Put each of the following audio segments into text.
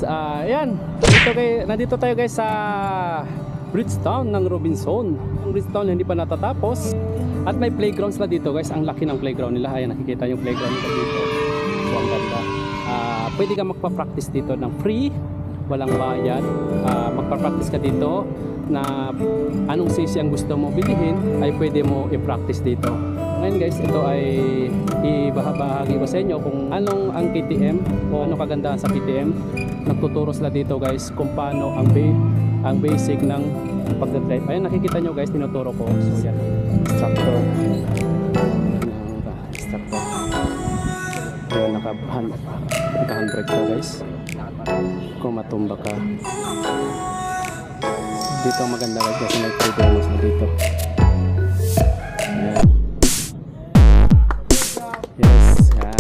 Ayan, nandito tayo guys sa Bridgetown ng Robinson. Ang Bridgetown hindi pa natatapos. At may playgrounds na dito guys. Ang laki ng playground nila. Ayan, nakikita yung playground nila dito. So ang ganda. Pwede ka magpa-practice dito ng free, walang bayad. Magpa-practice ka dito na anong sisi ang gusto mo bilihin ay pwede mo i-practice dito. Ngayon guys, ito ay ibahagi ko sa inyo kung anong ang KTM o anong kagandahan sa KTM. Nagtuturo sila dito guys kung paano ang basic ng pagdadrive. Ayan, nakikita nyo guys, tinuturo ko. So yan, instructor. Ayan, naka-handbrake ka guys. Kung matumba ka. Dito ang maganda guys kasi may programs na dito. Ayan. Yes, yan.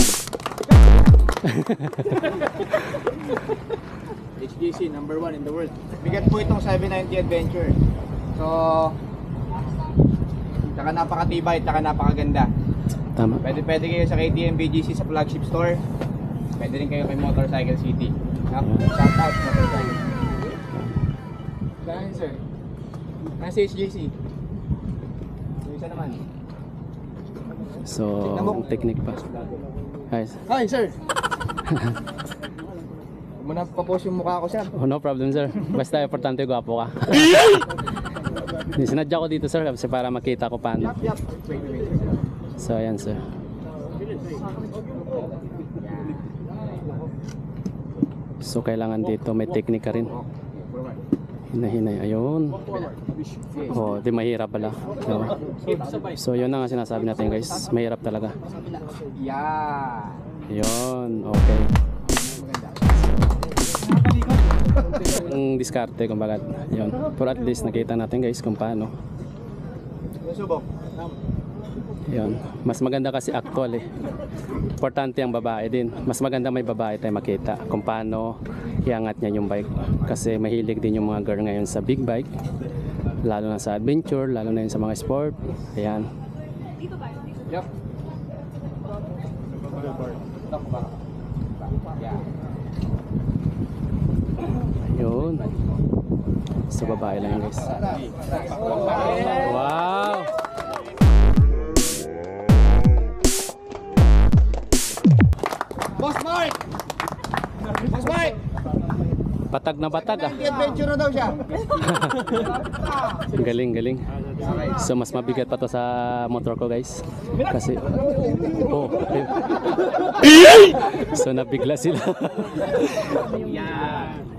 HGC number 1 in the world. Bigat po itong 790 Adventure. So, tsaka napakatibay, tsaka napakaganda. Tama. Pwede kayo sa KTM BGC sa flagship store. Pwede rin kayo kay Motorcycle City. Shout out Motorcycle City. Dahil sir, nasa HGC. Yung isa naman. So, ang technique pa. Guys. Hi sir! Huwag mo na pa-post yung mukha ko sir. Oh, no problem sir. Basta importante gwapo ka. Sinadya ko dito sir kasi para makita ko paano. Yap. So ayan sir. So kailangan dito may technique ka rin. Hinahinay. Ayun. Oh, di mahirap pala. No? So yun na nga sinasabi natin guys. Mahirap talaga. Yeah. Yun. Okay. Ang diskarte kumbaga. Yun. For at least nakita natin guys kung paano. Yun. Mas maganda kasi actual eh. Importante ang babae din. Mas maganda may babae tayo makita kung paano iangat niya yung bike. Kasi mahilig din yung mga girl ngayon sa big bike. Lalo na sa adventure, lalo na yun sa mga sport. Ayan. Yep. Yun. So babae lang yun guys. Wow! Boss Mark! Boss Mark! Batag na batag ah. Adventure na daw siya. Galing. So mas mabigat pa to sa motor ko guys. Kasi oh. So nabigla sila.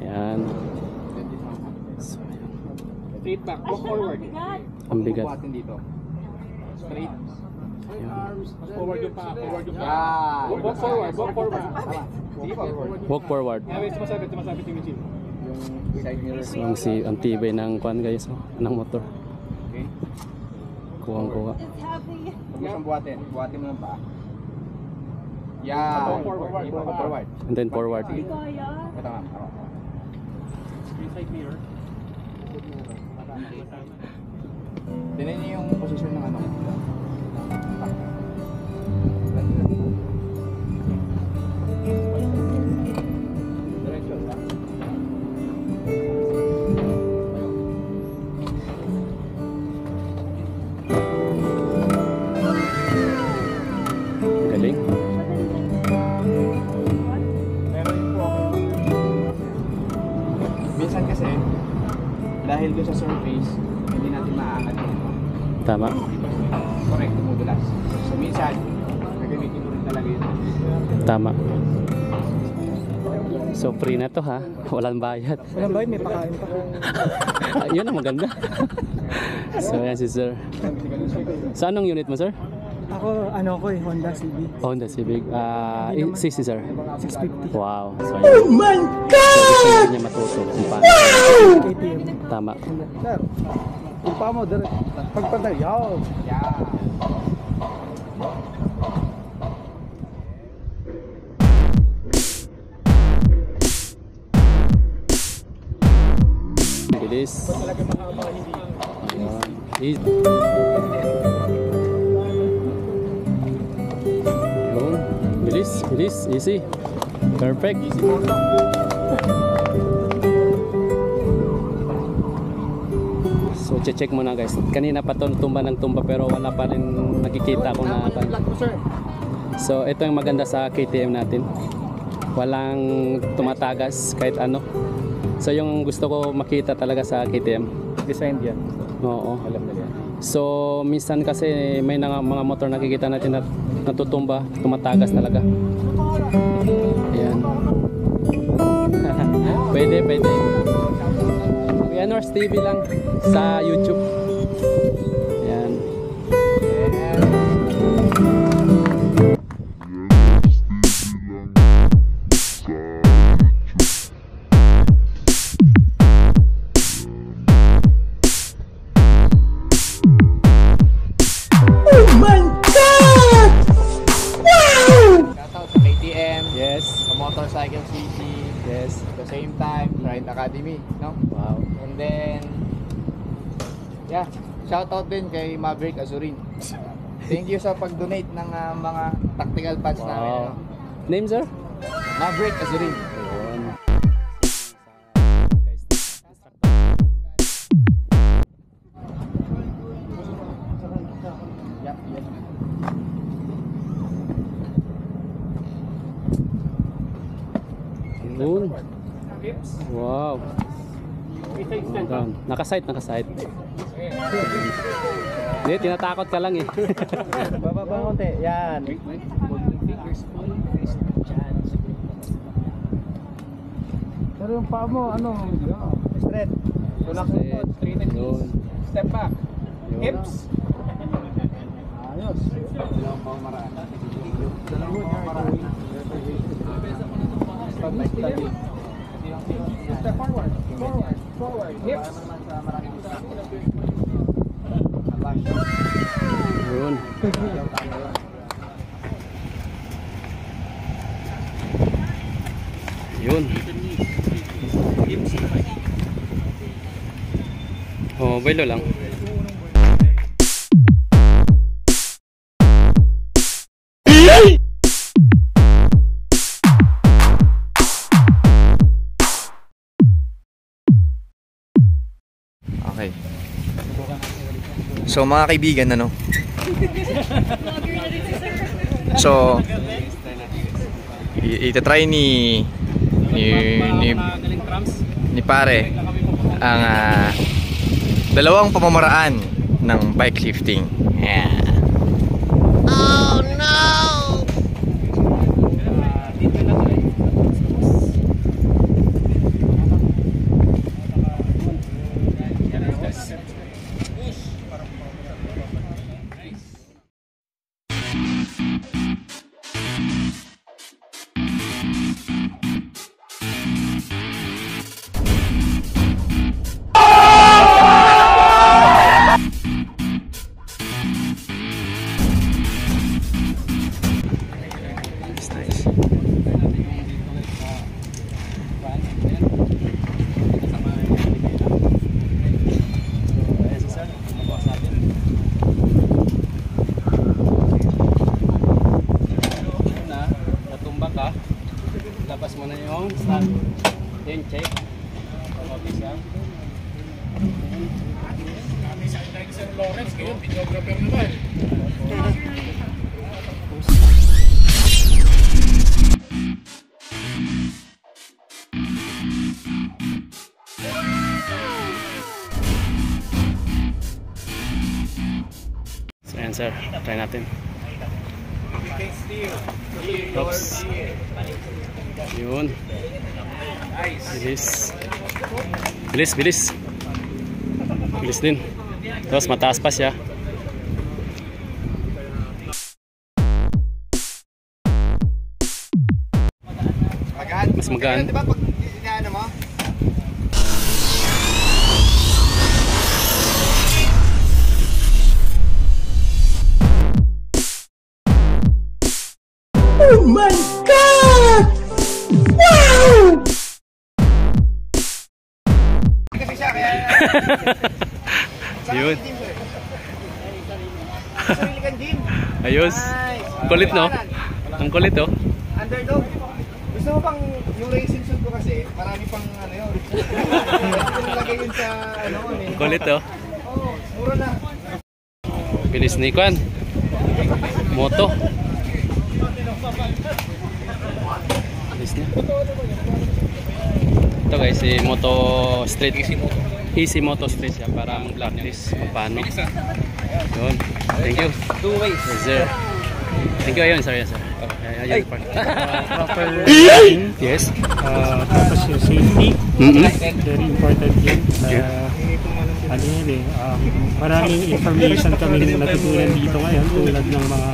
Yan. Straight back, walk forward. Ang bigat. Dito. Straight. Forward yung pa, forward yung pa. Walk forward. Sige pa. Walk forward. Sumasabit yung machine. Yung side mirror. So ang tibay ng kwan guys, oh, ng motor. Okay. Kuwang-kuwa. Huwag mo siyang buhatin. Buhatin mo ng paa. Yeah. Forward. And then forward. Ito nga. Side mirror. Tignan niyo yung posisyon ng ano. Galing. Minsan kasi dahil doon sa surface hindi natin maaangat ito. Tama. Correct, tumudulas. So minsan gagamitin mo rin talaga yun. Tama. So free na to ha. Walang bayad. Walang bayad, may pakain pa. Yun ang maganda. So yan si sir. Sa anong unit mo sir? Ako, Honda Civic. Honda Civic. 60 sir. 650. Wow. So, oh my God! So, gusto niya matuto kung paano. KTM. Tama. Sir, yung pa mo, pagpantay, yaw. Yeah. Bilis. Easy. Yun. Bilis, easy. Perfect. So check muna guys. Kanina pa to tumba ng tumba pero wala pa rin nakikita kung na. So ito yung maganda sa KTM natin. Walang tumatagas kahit ano. So yung gusto ko makita talaga sa KTM. Design yan. Oo. Alam na yan. So minsan kasi may mga motor nakikita natin na natutumba, tumatagas talaga. Ayan. Pwede. Yanors TV lang sa YouTube. Ayan. Shoutout sa KTM, Yes. sa Motorcycle City, Yes. at the same time, Ride Academy, no? Wow. And then, yeah, shoutout din kay Maverick Azurin. Thank you sa pag-donate ng mga tactical pads namin. Wow. Ano? Name sir? Maverick Azurin. Ayun. Yeah, yeah. Ayun. Wow. Down. Nakasight. Hindi, tinatakot ka lang eh. Bababa konti. Yan. Pero yung paa mo, ano? Straight. Tulak mo po. Straight and Yun. Step back. Yun. Hips. Ayos. Step forward. Forward. Hips. Yun. Yun. Oh, bailo lang. Okay. So mga kaibigan, ano? So itatry ni pare ang dalawang pamamaraan ng bike lifting. Yeah. Labas mo na yung stand. Then check. Pag-office yan. Kami sa St. Lawrence, kayo videographer naman. So yan sir, try natin. Oops. Yun. Bilis. Bilis din. Tapos mataas pa siya. Mas magaan. Diba pag inaano mo? Oh my God! Wow! Kasi siya kaya... Yun. Sarili kang gym. Ayos. Ang kulit no? Ang kulit oh. Underdog. Gusto mo pang yung racing suit ko kasi, marami pang ano yun. Nilagay yun sa ano. Kulit oh. Oo, mura na. Bilis ni Kwan. Moto. Bilis niya. Ito guys, si Moto Street. Easy Moto Street siya. Parang black news. Paano? Yun. Thank you. Two ways. Yes, sir. Thank you. Ayun, sir. Yes, sir. Ayun, Proper lighting. yes. Tapos yung safety. Very important yun. Yeah. Ano yun eh. Maraming information kami natutunan dito ngayon tulad ng mga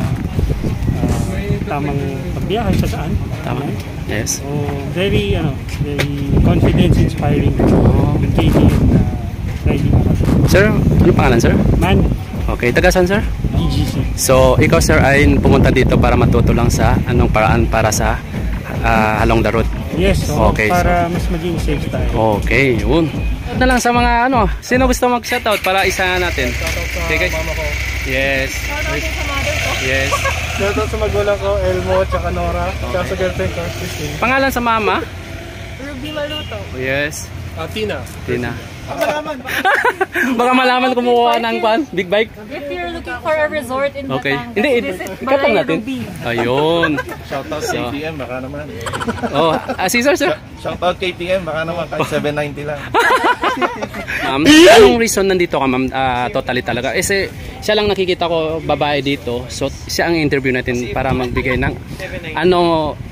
tamang pagbiyahe sa saan. Tama. Yes. So, very confidence inspiring yung KTM na riding ako. Sir, ano pangalan, sir? Man, Okay, taga saan, sir? DGC. So, ikaw, sir, ay pumunta dito para matuto lang sa anong paraan para sa along the road. Yes, so Okay, para mas maging safe tayo. Okay, yun. Na lang sa mga ano, sino gusto mag-shoutout para isa natin? Okay, guys. Yes. Yes. Shoutout sa magulang ko, Elmo, tsaka Nora, tsaka sa girlfriend ko, Christine. Pangalan sa mama? Ruby Maluto. Yes. Tina. Tina. Baka malaman kumuha ng kwan, big bike. If you're looking for a resort in Okay. Batangas, Hindi, visit ikatang Balay natin. Ruby. Ayun. Shoutout KTM, baka naman. Oh, si sir, sir. Shoutout KTM, baka naman kahit 790 lang. Ma'am, anong reason nandito ka, ma'am? Totally talaga. Kasi siya lang nakikita ko babae dito. So siya ang interview natin para magbigay ng ano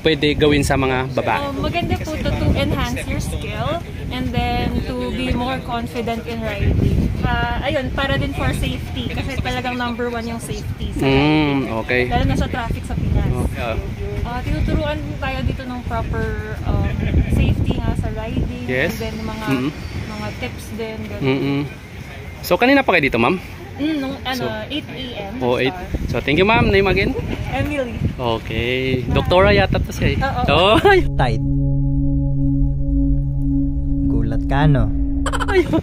pwede gawin sa mga babae. Maganda po to enhance your skill and then to be more confident in riding. Ayun, para din for safety kasi talagang number 1 yung safety sa riding. Okay. Lalo na sa traffic sa Pinas. Okay. Tinuturuan tayo dito ng proper safety nga sa riding. Yes. And then mga mga tips din. So kanina pa kayo dito, ma'am? Nung 8 a.m. Oh, 8. So thank you, ma'am. Name again? Emily. Okay. Doktora yata to siya. Oo. Oh. Tight. Gulat ka, no? Med po.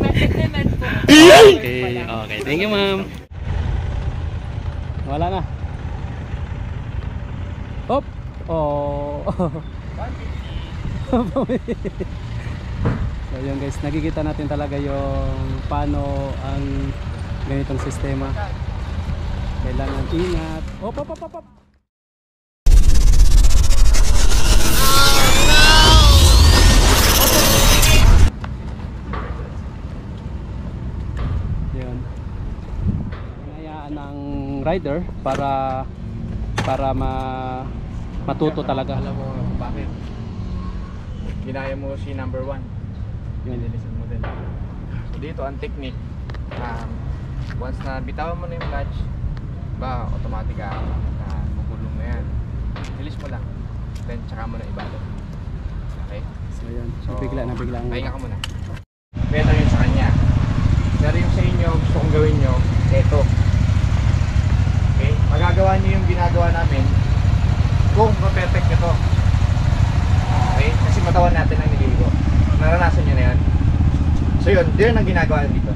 Okay. Okay. Thank you, ma'am. Wala na. Hop. Oh. So yun guys, nakikita natin talaga yung paano ang ganitong sistema. Kailangan ingat. Hop, hop, hop, hop, hop. Yun. Hinayaan ng rider para matuto talaga. Alam mo bakit? Ginaya mo si number 1. Pinilisan mo din. So dito ang technique, once na bitawan mo na yung clutch, ba automatic ka gugulong na yan. Release mo lang. Then tsaka mo na ibalot. Okay? So yun. Nabigla ang pahinga ka muna. Better yun sa kanya. Pero yung sa inyo, gusto kong gawin nyo, eto. Okay? Magagawa nyo yung ginagawa namin kung perfect nyo to. Okay? Kasi matawan natin ang nililigo. Naranasan nyo na yan. So yun, yun ang ginagawa dito.